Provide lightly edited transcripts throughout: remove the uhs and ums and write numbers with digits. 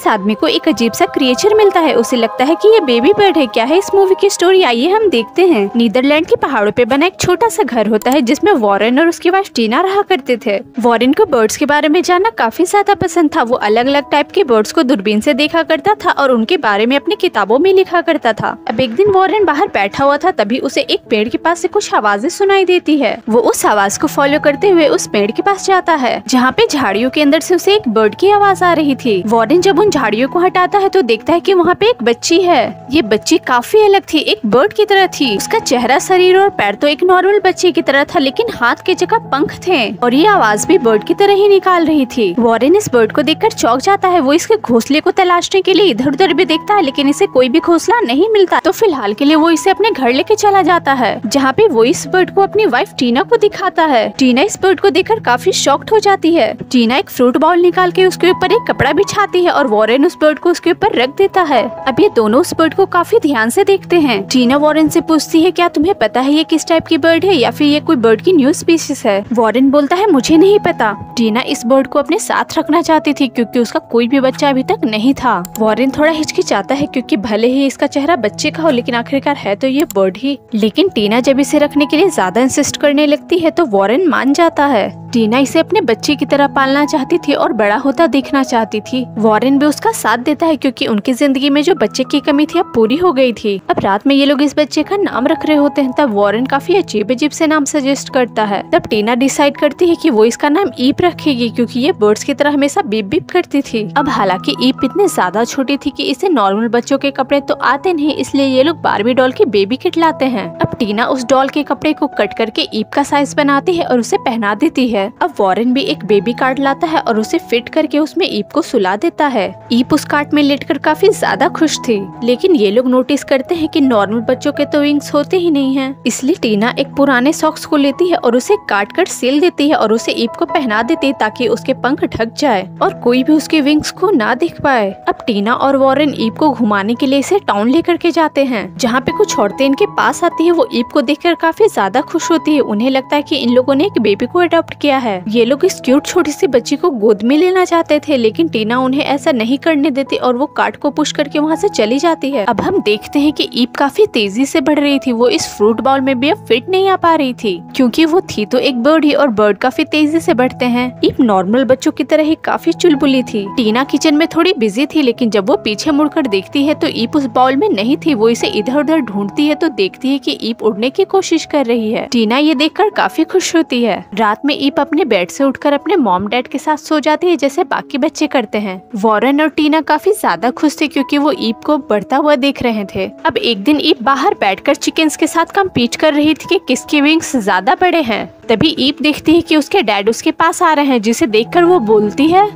इस आदमी को एक अजीब सा क्रिएचर मिलता है। उसे लगता है कि ये बेबी बर्ड है। क्या है इस मूवी की स्टोरी, आइए हम देखते हैं। नीदरलैंड के पहाड़ों पे बना एक छोटा सा घर होता है जिसमें वॉरेन और उसकी वाइफ टीना रहा करते थे। वॉरेन को बर्ड्स के बारे में जानना काफी ज्यादा पसंद था। वो अलग अलग टाइप के बर्ड्स को दूरबीन से देखा करता था और उनके बारे में अपनी किताबों में लिखा करता था। अब एक दिन वॉरेन बाहर बैठा हुआ था, तभी उसे एक पेड़ के पास से कुछ आवाजें सुनाई देती है। वो उस आवाज को फॉलो करते हुए उस पेड़ के पास जाता है जहाँ पे झाड़ियों के अंदर से उसे एक बर्ड की आवाज आ रही थी। वॉरेन जब उन झाड़ियों को हटाता है तो देखता है कि वहाँ पे एक बच्ची है। ये बच्ची काफी अलग थी, एक बर्ड की तरह थी। उसका चेहरा, शरीर और पैर तो एक नॉर्मल बच्चे की तरह था, लेकिन हाथ की जगह पंख थे और ये आवाज भी बर्ड की तरह ही निकाल रही थी। वॉरेन इस बर्ड को देखकर चौंक जाता है। वो इसके घोंसले को तलाशने के लिए इधर उधर भी देखता है, लेकिन इसे कोई भी घोंसला नहीं मिलता। तो फिलहाल के लिए वो इसे अपने घर लेके चला जाता है, जहाँ पे वो इस बर्ड को अपनी वाइफ टीना को दिखाता है। टीना इस बर्ड को देखकर काफी शॉक्ड हो जाती है। टीना एक फ्रूट बाउल निकाल के उसके ऊपर एक कपड़ा बिछाती है और वॉरेन उस बर्ड को उसके ऊपर रख देता है। अब ये दोनों उस बर्ड को काफी ध्यान से देखते हैं। टीना वॉरेन से पूछती है, क्या तुम्हें पता है ये किस टाइप की बर्ड है या फिर ये कोई बर्ड की न्यू स्पीशीज है? वॉरेन बोलता है, मुझे नहीं पता। टीना इस बर्ड को अपने साथ रखना चाहती थी क्योंकि उसका कोई भी बच्चा अभी तक नहीं था। वॉरेन थोड़ा हिचकिचाता है क्योंकि भले ही इसका चेहरा बच्चे का हो, लेकिन आखिरकार है तो ये बर्ड ही। लेकिन टीना जब इसे रखने के लिए ज्यादा इंसिस्ट करने लगती है तो वॉरेन मान जाता है। टीना इसे अपने बच्चे की तरह पालना चाहती थी और बड़ा होता देखना चाहती थी। वॉरेन भी उसका साथ देता है क्योंकि उनकी जिंदगी में जो बच्चे की कमी थी अब पूरी हो गई थी। अब रात में ये लोग इस बच्चे का नाम रख रहे होते हैं, तब वॉरेन काफी अजीब अजीब से नाम सजेस्ट करता है। तब टीना डिसाइड करती है कि वो इसका नाम ईप रखेगी क्योंकि ये बर्ड्स की तरह हमेशा बीप बीप करती थी। अब हालांकि ईप इतनी ज्यादा छोटी थी कि इसे नॉर्मल बच्चों के कपड़े तो आते नहीं, इसलिए ये लोग बारबी डॉल की बेबी किट लाते हैं। अब टीना उस डॉल के कपड़े को कट करके ईप का साइज बनाती है और उसे पहना देती है। अब वॉरेन भी एक बेबी कार्ड लाता है और उसे फिट करके उसमें ईप को सुला देता है। ईप उस कार्ड में लेटकर काफी ज्यादा खुश थी, लेकिन ये लोग नोटिस करते हैं कि नॉर्मल बच्चों के तो विंग्स होते ही नहीं हैं। इसलिए टीना एक पुराने सॉक्स को लेती है और उसे काट कर सिल देती है और उसे ईप को पहना देती है ताकि उसके पंख ढक जाए और कोई भी उसके विंग्स को ना देख पाए। अब टीना और वॉरेन ईप को घुमाने के लिए इसे टाउन लेकर के जाते हैं, जहाँ पे कुछ औरतें इनके पास आती है। वो ईप को देखकर काफी ज्यादा खुश होती है। उन्हें लगता है कि इन लोगों ने एक बेबी को अडॉप्ट किया है। ये लोग इस क्यूट छोटी सी बच्ची को गोद में लेना चाहते थे, लेकिन टीना उन्हें ऐसा नहीं करने देती और वो कार्ट को पुश करके वहाँ से चली जाती है। अब हम देखते हैं कि ईप काफी तेजी से बढ़ रही थी। वो इस फ्रूट बाउल में भी अब फिट नहीं आ पा रही थी क्योंकि वो थी तो एक बर्ड ही और बर्ड काफी तेजी से बढ़ते हैं। ईप नॉर्मल बच्चों की तरह ही काफी चुलबुली थी। टीना किचन में थोड़ी बिजी थी, लेकिन जब वो पीछे मुड़कर देखती है तो ईप उस बाउल में नहीं थी। वो इसे इधर उधर ढूंढती है तो देखती है कि ईप उड़ने की कोशिश कर रही है। टीना ये देखकर काफी खुश होती है। रात में ईप अपने बेड से उठकर अपने मॉम डैड के साथ सो जाती है जैसे बाकी बच्चे करते हैं। वॉरेन और टीना काफी ज्यादा खुश थे क्योंकि वो ईप को बढ़ता हुआ देख रहे थे। अब एक दिन ईप बाहर बैठकर चिकन्स के साथ कम्पीट कर रही थी कि किसके विंग्स ज्यादा बड़े हैं। तभी ईप देखती है कि उसके डैड उसके पास आ रहे हैं, जिसे देखकर वो बोलती है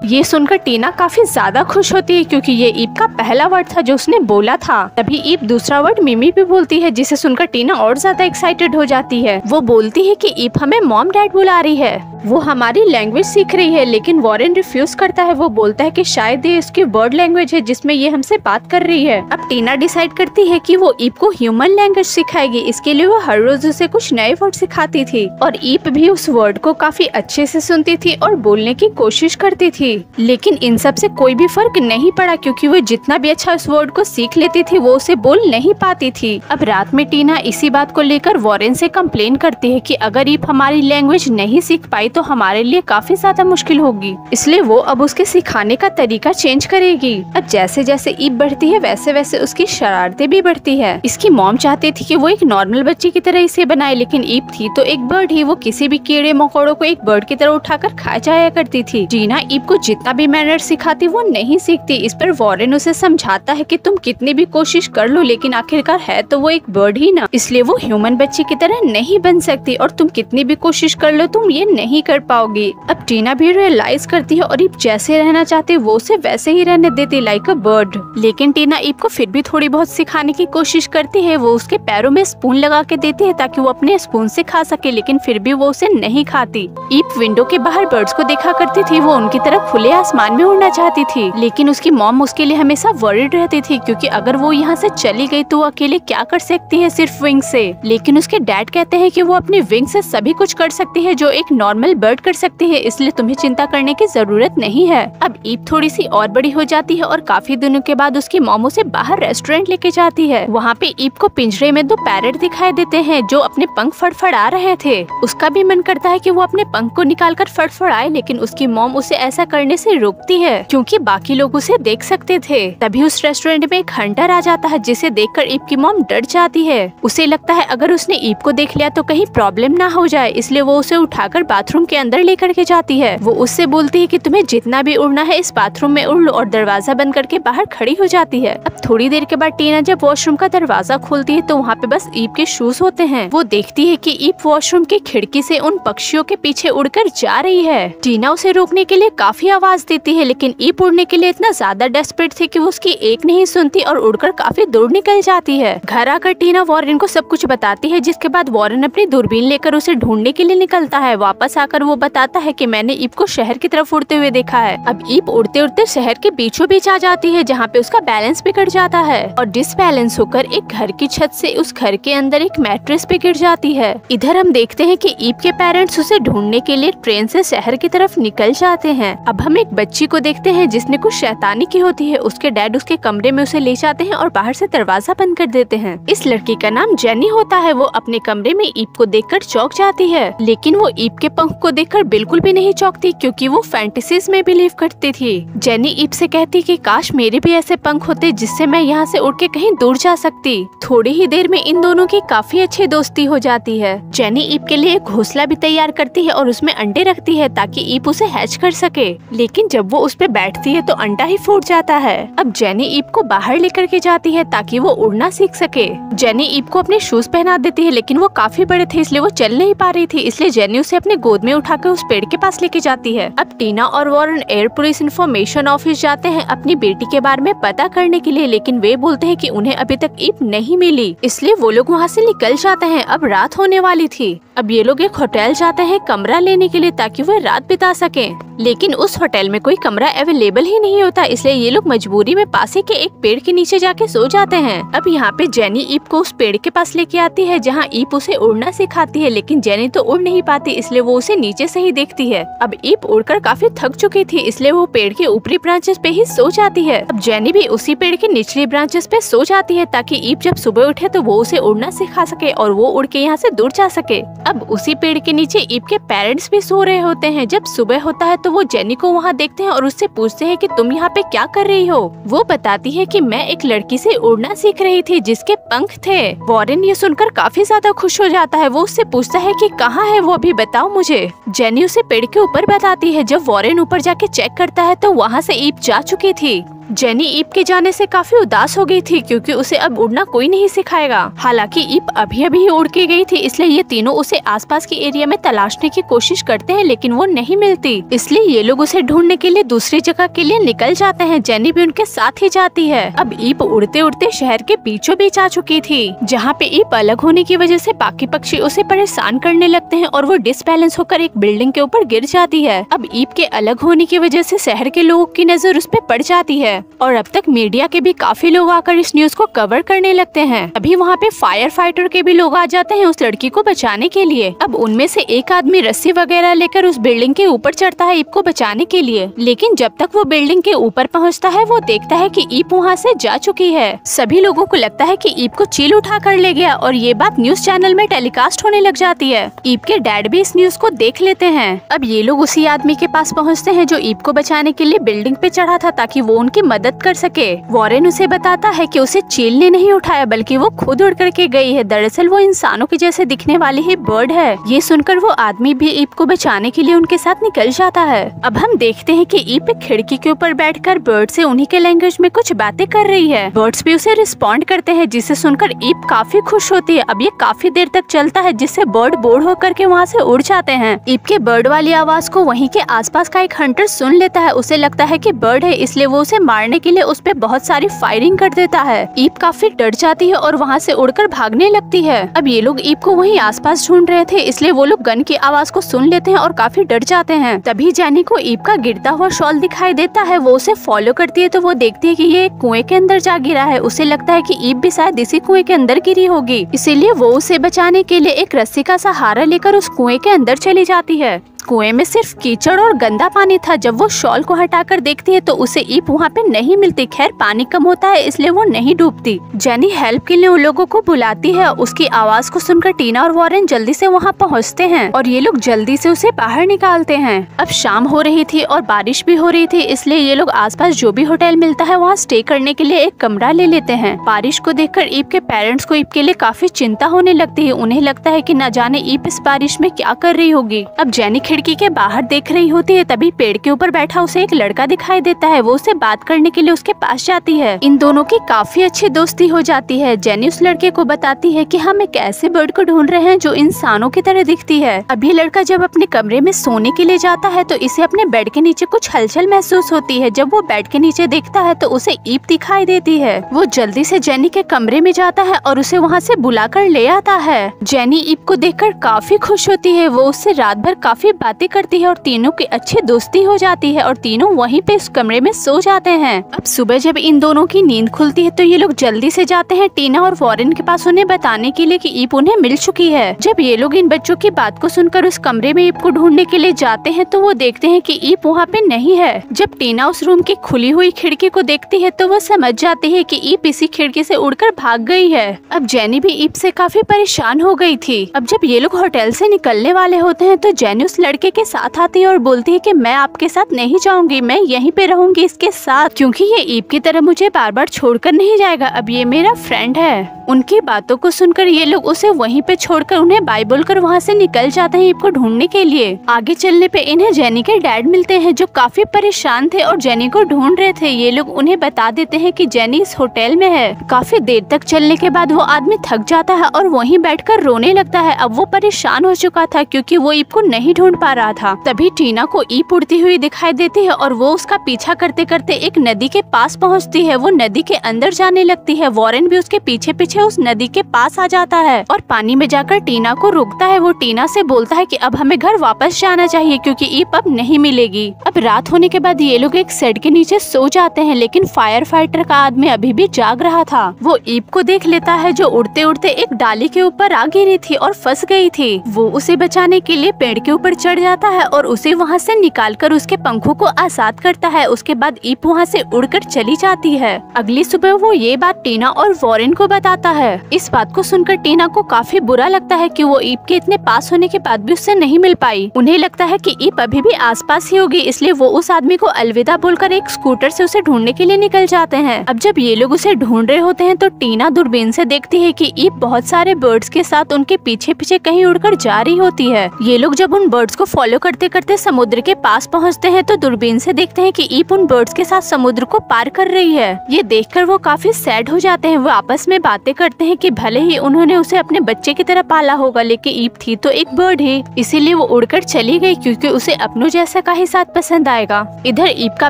ये सुनकर टीना काफी ज्यादा खुश होती है क्योंकि ये ईप का पहला वर्ड था जो उसने बोला था। तभी ईप दूसरा वर्ड मिमी भी बोलती है, जिसे सुनकर टीना और ज्यादा एक्साइटेड हो जाती है। वो बोलती है कि ईप हमें मॉम डैड बुला रही है, वो हमारी लैंग्वेज सीख रही है। लेकिन वॉरेन रिफ्यूज करता है। वो बोलता है कि शायद ये इसकी वर्ड लैंग्वेज है जिसमें ये हमसे बात कर रही है। अब टीना डिसाइड करती है कि वो ईप को ह्यूमन लैंग्वेज सिखाएगी। इसके लिए वो हर रोज उसे कुछ नए वर्ड सिखाती थी और ईप भी उस वर्ड को काफी अच्छे से सुनती थी और बोलने की कोशिश करती थी। लेकिन इन सब से कोई भी फर्क नहीं पड़ा क्योंकि वो जितना भी अच्छा उस वर्ड को सीख लेती थी वो उसे बोल नहीं पाती थी। अब रात में टीना इसी बात को लेकर वॉरेन से कंप्लेन करती है कि अगर ईप हमारी लैंग्वेज नहीं सीख पाई तो हमारे लिए काफी ज्यादा मुश्किल होगी, इसलिए वो अब उसके सिखाने का तरीका चेंज करेगी। अब जैसे जैसे ईप बढ़ती है वैसे वैसे उसकी शरारतें भी बढ़ती है। इसकी मॉम चाहती थी कि वो एक नॉर्मल बच्चे की तरह इसे बनाए, लेकिन ईप थी तो एक बर्ड ही। वो किसी भी कीड़े मकोड़ों को एक बर्ड की तरह उठाकर खा जाया करती थी। टीना ईप को जितना भी मैनर सिखाती वो नहीं सीखती। इस पर वॉरेन उसे समझाता है कि तुम कितनी भी कोशिश कर लो लेकिन आखिरकार है तो वो एक बर्ड ही ना, इसलिए वो ह्यूमन बच्चे की तरह नहीं बन सकती और तुम कितनी भी कोशिश कर लो तुम ये नहीं कर पाओगी। अब टीना भी रियलाइज करती है और ईप जैसे रहना चाहती है वो उसे वैसे ही रहने देती, लाइक अ बर्ड। लेकिन टीना ईप को फिर भी थोड़ी बहुत सिखाने की कोशिश करती है। वो उसके पैरों में स्पून लगा के देती है ताकि वो अपने स्पून से खा सके, लेकिन फिर भी वो उसे नहीं खाती। ईप विंडो के बाहर बर्ड्स को देखा करती थी। वो उनकी तरह खुले आसमान में उड़ना चाहती थी, लेकिन उसकी मॉम उसके लिए हमेशा वरीड रहती थी क्योंकि अगर वो यहाँ से चली गई तो वो अकेले क्या कर सकती है सिर्फ विंग से। लेकिन उसके डैड कहते हैं कि वो अपनी विंग से सभी कुछ कर सकती है जो एक नॉर्मल बर्ड कर सकती है, इसलिए तुम्हें चिंता करने की जरूरत नहीं है। अब ईप थोड़ी सी और बड़ी हो जाती है और काफी दिनों के बाद उसकी मॉम उसे बाहर रेस्टोरेंट लेके जाती है। वहाँ पे ईप को पिंजरे में 2 पैरट दिखाई देते हैं जो अपने पंख फड़फड़ा रहे थे। उसका भी मन करता है कि वो अपने पंख को निकालकर फड़फड़ाए, लेकिन उसकी मॉम उसे ऐसा करने से रोकती है क्योंकि बाकी लोग उसे देख सकते थे। तभी उस रेस्टोरेंट में एक हंटर आ जाता है जिसे देखकर ईप की मॉम डर जाती है। उसे लगता है अगर उसने ईप को देख लिया तो कहीं प्रॉब्लम ना हो जाए, इसलिए वो उसे उठाकर बाथरूम के अंदर लेकर के जाती है। वो उससे बोलती है कि तुम्हें जितना भी उड़ना है इस बाथरूम में उड़ लो, और दरवाजा बंद करके बाहर खड़ी हो जाती है। अब थोड़ी देर के बाद टीना जब वॉशरूम का दरवाजा खोलती है तो वहाँ पे बस ईप के शूज होते हैं। वो देखती है कि ईप वॉशरूम की खिड़की से उन पक्षियों के पीछे उड़कर जा रही है। टीना उसे रोकने के लिए काफी आवाज देती है, लेकिन ईप उड़ने के लिए इतना ज्यादा डेस्परेट थी कि वो उसकी एक नहीं सुनती और उड़कर काफी दूर निकल जाती है। घर आकर टीना वॉरेन को सब कुछ बताती है, जिसके बाद वॉरेन अपनी दूरबीन लेकर उसे ढूंढने के लिए निकलता है। वापस आकर वो बताता है कि मैंने ईप को शहर की तरफ उड़ते हुए देखा है। अब ईप उड़ते उड़ते शहर के बीचों बीच आ जाती है जहाँ पे उसका बैलेंस बिगड़ जाता है और डिसबैलेंस होकर एक घर की छत से उस घर के अंदर एक मैट्रेस पे गिर जाती है। इधर हम देखते हैं कि ईप के पेरेंट्स उसे ढूंढने के लिए ट्रेन से शहर की तरफ निकल जाते हैं। अब हम एक बच्ची को देखते हैं जिसने कुछ शैतानी की होती है। उसके डैड उसके कमरे में उसे ले जाते हैं और बाहर से दरवाजा बंद कर देते हैं। इस लड़की का नाम जेनी होता है। वो अपने कमरे में ईप को देखकर चौंक जाती है, लेकिन वो ईप के पंख को देखकर बिल्कुल भी नहीं चौंकती क्योंकि वो फैंटेसीज में बिलीव करती थी। जेनी ईप से कहती कि काश मेरे भी ऐसे पंख होते जिससे मैं यहाँ से उड़ के कहीं दूर जा सकती। थोड़ी ही देर में इन दोनों की काफी अच्छी दोस्ती हो जाती है। जेनी ईप के लिए एक घोंसला भी तैयार करती है और उसमें अंडे रखती है ताकि ईप उसे हैच कर सके, लेकिन जब वो उस पे बैठती है तो अंडा ही फूट जाता है। अब जेनी ईप को बाहर लेकर के जाती है ताकि वो उड़ना सीख सके। जेनी ईप को अपने शूज पहना देती है, लेकिन वो काफी बड़े थे इसलिए वो चल नहीं पा रही थी, इसलिए जेनी उसे अपने गोद में उठाकर उस पेड़ के पास लेके जाती है। अब टीना और Warren air police information office जाते हैं अपनी बेटी के बारे में पता करने के लिए, लेकिन वे बोलते हैं कि उन्हें अभी तक ईप नहीं मिली, इसलिए वो लोग वहाँ से निकल जाते हैं। अब रात होने वाली थी। अब ये लोग एक होटल जाते हैं कमरा लेने के लिए ताकि वो रात बिता सकें, लेकिन उस होटल में कोई कमरा अवेलेबल ही नहीं होता, इसलिए ये लोग मजबूरी में पास ही के एक पेड़ के नीचे जाके सो जाते हैं। अब यहाँ पे जेनी ईप को उस पेड़ के पास लेके आती है जहाँ ईप उसे उड़ना सिखाती है, लेकिन जेनी तो उड़ नहीं पाती, इसलिए वो उसे नीचे से ही देखती है। अब ईप उड़कर काफी थक चुकी थी, इसलिए वो पेड़ के ऊपरी ब्रांचेस पे ही सो जाती है। अब जेनी भी उसी पेड़ के निचली ब्रांचेस पे सो जाती है ताकि ईप जब सुबह उठे तो वो उसे उड़ना सिखा सके और वो उड़ के यहाँ से दूर जा सके। अब उसी पेड़ के नीचे ईप के पेरेंट्स भी सो रहे होते हैं। जब सुबह होता है तो वो जेनी को वहाँ देखते हैं और उससे पूछते हैं कि तुम यहाँ पे क्या कर रही हो। वो बताती है कि मैं एक लड़की से उड़ना सीख रही थी जिसके पंख थे। वॉरेन ये सुनकर काफी ज्यादा खुश हो जाता है। वो उससे पूछता है कि कहाँ है वो, अभी बताओ मुझे। जेनी उसे पेड़ के ऊपर बताती है। जब वॉरेन ऊपर जाके चेक करता है तो वहाँ से ईप जा चुकी थी। जेनी ईप के जाने से काफी उदास हो गई थी क्योंकि उसे अब उड़ना कोई नहीं सिखाएगा। हालांकि ईप अभी अभी उड़ के गई थी, इसलिए ये तीनों उसे आसपास के एरिया में तलाशने की कोशिश करते हैं, लेकिन वो नहीं मिलती। इसलिए ये लोग उसे ढूंढने के लिए दूसरी जगह के लिए निकल जाते हैं। जेनी भी उनके साथ ही जाती है। अब ईप उड़ते उड़ते शहर के बीचों बीच आ चुकी थी, जहाँ पे ईप अलग होने की वजह से बाकी पक्षी उसे परेशान करने लगते हैं और वो डिसबैलेंस होकर एक बिल्डिंग के ऊपर गिर जाती है। अब ईप के अलग होने की वजह से शहर के लोगों की नजर उस पर पड़ जाती है और अब तक मीडिया के भी काफी लोग आकर इस न्यूज को कवर करने लगते हैं। अभी वहाँ पे फायर फाइटर के भी लोग आ जाते हैं उस लड़की को बचाने के लिए। अब उनमें से एक आदमी रस्सी वगैरह लेकर उस बिल्डिंग के ऊपर चढ़ता है ईप को बचाने के लिए, लेकिन जब तक वो बिल्डिंग के ऊपर पहुँचता है वो देखता है कि ईप वहाँ से जा चुकी है। सभी लोगों को लगता है कि ईप को चील उठा कर ले गया और ये बात न्यूज चैनल में टेलीकास्ट होने लग जाती है। ईप के डैड भी इस न्यूज को देख लेते हैं। अब ये लोग उसी आदमी के पास पहुँचते हैं जो ईप को बचाने के लिए बिल्डिंग पे चढ़ा था ताकि वो उनकी मदद कर सके। वॉरेन उसे बताता है कि उसे चील ने नहीं उठाया बल्कि वो खुद उड़ करके गई है। दरअसल वो इंसानों के जैसे दिखने वाली ही बर्ड है। ये सुनकर वो आदमी भी ईप को बचाने के लिए उनके साथ निकल जाता है। अब हम देखते हैं कि ईप एक खिड़की के ऊपर बैठकर बर्ड से उन्हीं के लैंग्वेज में कुछ बातें कर रही है। बर्ड्स भी उसे रिस्पॉन्ड करते हैं जिसे सुनकर ईप काफी खुश होती है। अब ये काफी देर तक चलता है जिससे बर्ड बोर होकर के वहाँ से उड़ जाते हैं। ईप के बर्ड वाली आवाज को वहीं के आसपास का एक हंटर सुन लेता है। उसे लगता है कि बर्ड है, इसलिए वो उसे मारने के लिए उस पे बहुत सारी फायरिंग कर देता है। ईप काफी डर जाती है और वहाँ से उड़कर भागने लगती है। अब ये लोग ईप को वहीं आसपास ढूंढ रहे थे, इसलिए वो लोग गन की आवाज को सुन लेते हैं और काफी डर जाते हैं। तभी जेनी को ईप का गिरता हुआ शॉल दिखाई देता है। वो उसे फॉलो करती है तो वो देखती है कि ये कुएं के अंदर जा गिरा है। उसे लगता है कि ईप भी शायद इसी कुएं के अंदर गिरी होगी, इसीलिए वो उसे बचाने के लिए एक रस्सी का सहारा लेकर उस कुएं के अंदर चली जाती है। कुएं में सिर्फ कीचड़ और गंदा पानी था। जब वो शॉल को हटाकर देखती है तो उसे ईप वहाँ पे नहीं मिलती। खैर पानी कम होता है इसलिए वो नहीं डूबती। जेनी हेल्प के लिए उन लोगों को बुलाती है। उसकी आवाज को सुनकर टीना और वॉरेन जल्दी से वहाँ पहुँचते हैं और ये लोग जल्दी से उसे बाहर निकालते हैं। अब शाम हो रही थी और बारिश भी हो रही थी, इसलिए ये लोग आसपास जो भी होटल मिलता है वहाँ स्टे करने के लिए एक कमरा ले लेते हैं। बारिश को देखकर ईप के पेरेंट्स को ईप के लिए काफी चिंता होने लगती है। उन्हें लगता है कि न जाने ईप इस बारिश में क्या कर रही होगी। अब जेनी खिड़की के बाहर देख रही होती है, तभी पेड़ के ऊपर बैठा उसे एक लड़का दिखाई देता है। वो उसे बात करने के लिए उसके पास जाती है। इन दोनों की काफी अच्छी दोस्ती हो जाती है। जेनी उस लड़के को बताती है कि हम एक ऐसे बर्ड को ढूंढ रहे हैं जो इंसानों की तरह दिखती है। अब ये लड़का जब अपने कमरे में सोने के लिए जाता है तो इसे अपने बेड के नीचे कुछ हलचल महसूस होती है। जब वो बेड के नीचे देखता है तो उसे ईप दिखाई देती है। वो जल्दी से जेनी के कमरे में जाता है और उसे वहाँ से बुलाकर ले आता है। जेनी ईप को देखकर काफी खुश होती है। वो उससे रात भर काफी बातें करती है और तीनों की अच्छी दोस्ती हो जाती है और तीनों वहीं पे उस कमरे में सो जाते हैं। अब सुबह जब इन दोनों की नींद खुलती है तो ये लोग जल्दी से जाते हैं टीना और वॉरेन के पास उन्हें बताने के लिए कि ईप उन्हें मिल चुकी है। जब ये लोग इन बच्चों की बात को सुनकर उस कमरे में ईप को ढूंढने के लिए जाते हैं तो वो देखते हैं कि ईप वहाँ पे नहीं है। जब टीना उस रूम की खुली हुई खिड़की को देखती है तो वो समझ जाती है कि ईप इसी खिड़की से उड़कर भाग गई है। अब जेनी भी ईप से काफी परेशान हो गई थी। अब जब ये लोग होटल से निकलने वाले होते हैं तो जेनी उस लड़के के साथ आती है और बोलती है कि मैं आपके साथ नहीं जाऊंगी, मैं यहीं पे रहूंगी इसके साथ, क्योंकि ये ईप की तरह मुझे बार बार छोड़कर नहीं जाएगा। अब ये मेरा फ्रेंड है। उनकी बातों को सुनकर ये लोग उसे वहीं पे छोड़कर उन्हें बाय बोलकर वहाँ से निकल जाते हैं ईप को ढूंढने के लिए। आगे चलने पे इन्हें जेनी के डैड मिलते हैं जो काफी परेशान थे और जेनी को ढूंढ रहे थे। ये लोग उन्हें बता देते हैं कि जेनी इस होटल में है। काफी देर तक चलने के बाद वो आदमी थक जाता है और वहीं बैठकर रोने लगता है। अब वो परेशान हो चुका था क्योंकि वो ईप को नहीं ढूंढ पा रहा था। तभी टीना को ईप उड़ती हुई दिखाई देती है और वो उसका पीछा करते करते एक नदी के पास पहुंचती है। वो नदी के अंदर जाने लगती है। वॉरेन भी उसके पीछे पीछे उस नदी के पास आ जाता है और पानी में जाकर टीना को रोकता है। वो टीना से बोलता है कि अब हमें घर वापस जाना चाहिए क्योंकि ईप अब नहीं मिलेगी। अब रात होने के बाद ये लोग एक शेड के नीचे सो जाते हैं, लेकिन फायर फाइटर का आदमी अभी भी जाग रहा था। वो ईप को देख लेता है जो उड़ते उड़ते एक डाली के ऊपर आ गिरी थी और फंस गई थी। वो उसे बचाने के लिए पेड़ के ऊपर चढ़ जाता है और उसे वहाँ से निकालकर उसके पंखों को आजाद करता है। उसके बाद ईप वहाँ से उड़कर चली जाती है। अगली सुबह वो ये बात टीना और वॉरेन को बताता है। इस बात को सुनकर टीना को काफी बुरा लगता है कि वो ईप के इतने पास होने के बाद भी उससे नहीं मिल पाई। उन्हें लगता है कि ईप अभी भी आसपास ही होगी, इसलिए वो उस आदमी को अलविदा बोलकर एक स्कूटर से उसे ढूंढने के लिए निकल जाते हैं। अब जब ये लोग उसे ढूंढ रहे होते हैं तो टीना दूरबीन से देखती है कि ईप बहुत सारे बर्ड्स के साथ उनके पीछे पीछे कहीं उड़कर जा रही होती है। ये लोग जब उन बर्ड्स को फॉलो करते करते समुद्र के पास पहुँचते हैं तो दूरबीन से देखते हैं कि ईप उन बर्ड्स के साथ समुद्र को पार कर रही है। ये देखकर वो काफी सैड हो जाते हैं। वो आपस में बातें करते हैं कि भले ही उन्होंने उसे अपने बच्चे की तरह पाला होगा, लेकिन ईप थी तो एक बर्ड ही, इसीलिए वो उड़कर चली गई क्योंकि उसे अपनों जैसा का ही साथ पसंद आएगा। इधर ईप का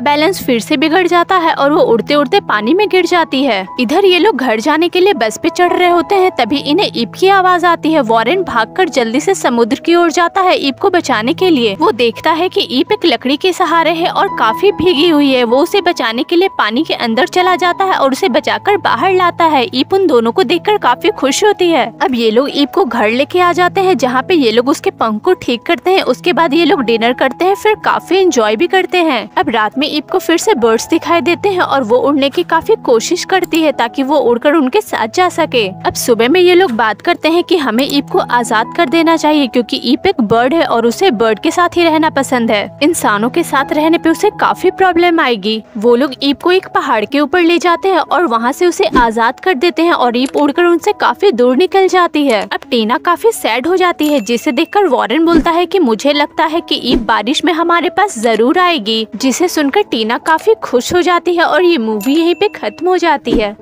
बैलेंस फिर से बिगड़ जाता है और वो उड़ते उड़ते पानी में गिर जाती है। इधर ये लोग घर जाने के लिए बस पे चढ़ रहे होते हैं, तभी इन्हें ईप की आवाज आती है। वॉरेन भागकर जल्दी से समुद्र की ओर जाता है ईप को बचाने के लिए। वो देखता है कि ईप एक लकड़ी के सहारे है और काफी भीगी हुई है। वो उसे बचाने के लिए पानी के अंदर चला जाता है और उसे बचाकर बाहर लाता है। ईप उन दोनों को देखकर काफी खुश होती है। अब ये लोग ईप को घर लेके आ जाते हैं जहाँ पे ये लोग उसके पंख को ठीक करते हैं। उसके बाद ये लोग डिनर करते हैं, फिर काफी एंजॉय भी करते हैं। अब रात में ईप को फिर से बर्ड्स दिखाई देते हैं और वो उड़ने की काफी कोशिश करती है ताकि वो उड़कर उनके साथ जा सके। अब सुबह में ये लोग बात करते हैं कि हमें ईप को आजाद कर देना चाहिए क्योंकि ईप एक बर्ड है और उसे बर्ड के साथ ही रहना पसंद है। इंसानों के साथ रहने पे उसे काफी प्रॉब्लम आएगी। वो लोग ईप को एक पहाड़ के ऊपर ले जाते हैं और वहाँ से उसे आजाद कर देते हैं और ईप उड़कर उनसे काफी दूर निकल जाती है। अब टीना काफी सैड हो जाती है, जिसे देखकर वॉरेन बोलता है कि मुझे लगता है कि ईप बारिश में हमारे पास जरूर आएगी, जिसे सुनकर टीना काफी खुश हो जाती है और ये मूवी यहीं पे खत्म हो जाती है।